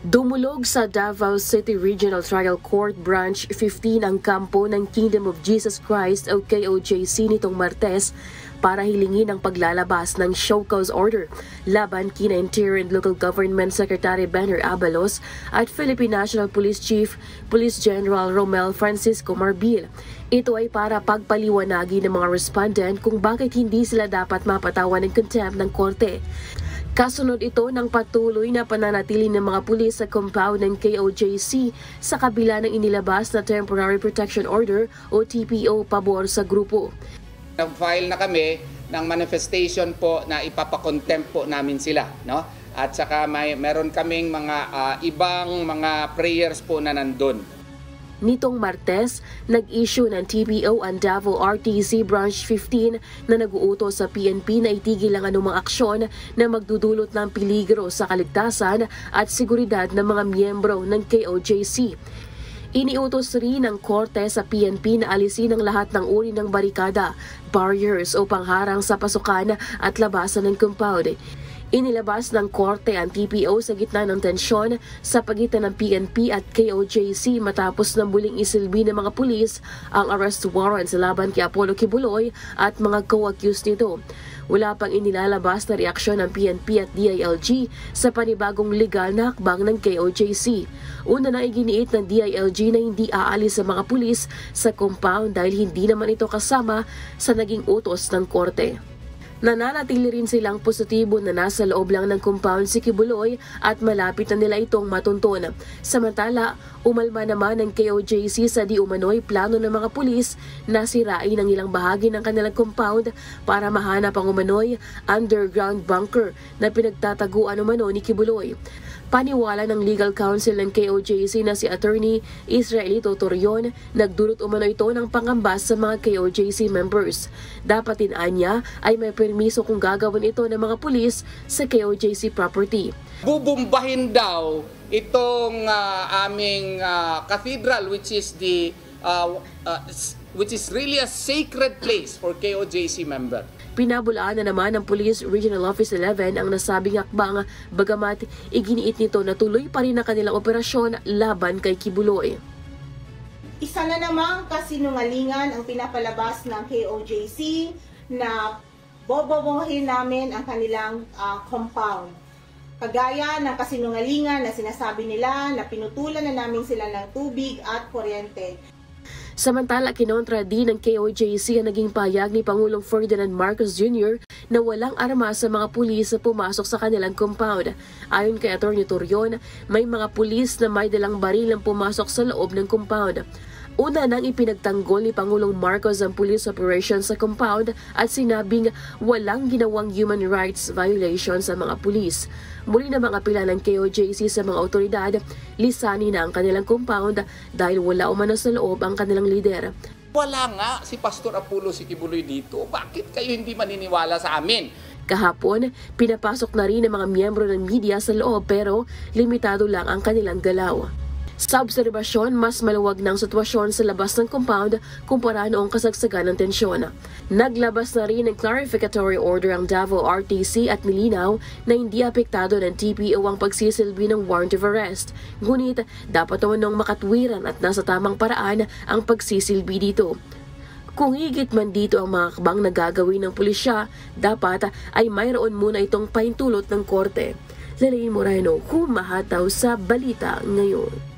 Dumulog sa Davao City Regional Trial Court Branch 15 ang kampo ng Kingdom of Jesus Christ o KOJC nitong Martes para hilingin ang paglalabas ng show cause order laban kina Interior and Local Government Secretary Benner Abalos at Philippine National Police Chief Police General Romel Francisco Marbil. Ito ay para pagpaliwanagi ng mga respondent kung bakit hindi sila dapat mapatawan ng contempt ng korte. Kasunod ito ng patuloy na pananatili ng mga pulis sa compound ng KOJC sa kabila ng inilabas na Temporary Protection Order o TPO pabor sa grupo. Nag-file na kami ng manifestation po na ipapakontempt po namin sila, no? At saka meron kaming mga ibang mga prayers po na nandun. Nitong Martes, nag-issue ng TPO ang Davao RTC Branch 15 na nag-uutos sa PNP na itigil ang anumang aksyon na magdudulot ng peligro sa kaligtasan at seguridad ng mga miyembro ng KOJC. Iniutos rin ng korte sa PNP na alisin ang lahat ng uri ng barikada, barriers o pangharang sa pasukan at labasan ng compound. Inilabas ng korte ang TPO sa gitna ng tensyon sa pagitan ng PNP at KOJC matapos na muling isilbi ng mga pulis ang arrest warrant sa laban kay Apollo Kibuloy at mga co-accused nito. Wala pang inilalabas na reaksyon ng PNP at DILG sa panibagong legal na hakbang ng KOJC. Una na iginiit ng DILG na hindi aalis sa mga pulis sa compound dahil hindi naman ito kasama sa naging utos ng korte. Nananatili rin silang positibo na nasa loob lang ng compound si Kibuloy at malapit na nila itong matunton. Samantala, umalma naman ng KOJC sa di umano'y plano ng mga pulis na sirain ang ilang bahagi ng kanilang compound para mahanap ang umano'y underground bunker na pinagtataguan umano ni Kibuloy. Paniwala ng legal counsel ng KOJC na si Attorney Israelito Torion, nagdulot umano ito ng pangambas sa mga KOJC members. Dapat anya ay may permiso kung gagawin ito ng mga pulis sa KOJC property. Bubumbahin daw itong aming cathedral which is really a sacred place for KOJC member. Pinabulaan na naman ng Police Regional Office 11 ang nasabing hakbang bagamat iginiit nito na tuloy pa rin ang kanilang operasyon laban kay Kibuloy. Isa na namang kasinungalingan ang pinapalabas ng KOJC na bobobohin namin ang kanilang compound. Kagaya ng kasinungalingan na sinasabi nila na pinutulan na namin sila ng tubig at kuryente. Samantala, kinontra din ng KOJC ang naging payag ni Pangulong Ferdinand Marcos Jr. na walang armas sa mga pulis na pumasok sa kanilang compound. Ayon kay Atty. Torion, may mga pulis na may dalang baril ang pumasok sa loob ng compound. Una nang ipinagtanggol ni Pangulong Marcos ang police operation sa compound at sinabing walang ginawang human rights violation sa mga pulis. Muli na mga pila ng KOJC sa mga otoridad, lisanin na ang kanilang compound dahil wala umano sa loob ang kanilang lider. Wala nga si Pastor Apollo si Kibuloy dito. Bakit kayo hindi maniniwala sa amin? Kahapon, pinapasok na rin ng mga miyembro ng media sa loob pero limitado lang ang kanilang galaw. Sa obserbasyon, mas maluwag ng sitwasyon sa labas ng compound kumpara noong kasagsagan ng tensyon. Naglabas na rin ng clarificatory order ang Davao RTC at nilinaw na hindi apektado ng TPO ang pagsisilbi ng warrant of arrest. Ngunit dapat naman makatwiran at nasa tamang paraan ang pagsisilbi dito. Kung higit man dito ang mga hakbang na gagawin ng pulisya, dapat ay mayroon muna itong pahintulot ng korte. Lalain Moreno, humahataw sa balita ngayon.